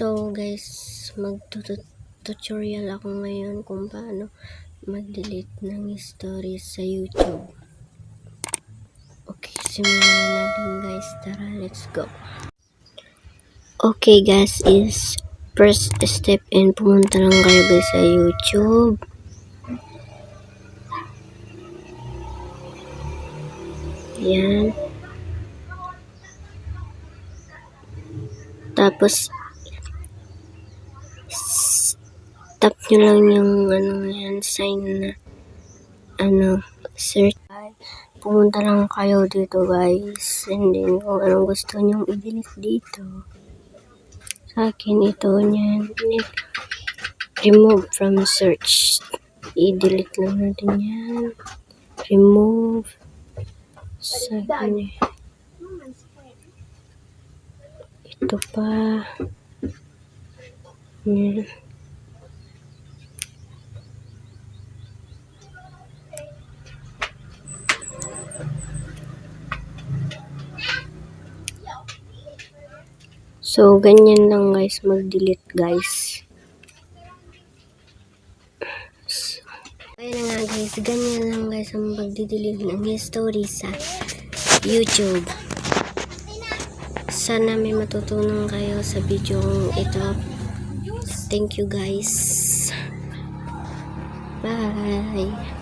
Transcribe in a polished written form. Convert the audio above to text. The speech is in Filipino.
So guys, mag-tutorial ako ngayon kung paano mag-delete ng stories sa YouTube. Okay, simulan na natin guys. Tara, let's go. Okay guys, is first step and pumunta lang kayo guys sa YouTube. Yan. Tapos tap nyo lang yung yan, sign na search. Pumunta lang kayo dito guys, and then kung anong gusto nyong i-delete dito. Sa akin ito yan, remove from search. I-delete lang natin yan. Remove. Sa akin ito pa. Yan. So, ganyan lang guys, mag-delete guys. So, ayun na nga guys, ganyan lang guys ang mag-delete ng history sa YouTube. Sana may matutunan kayo sa video ito. Thank you guys. Bye!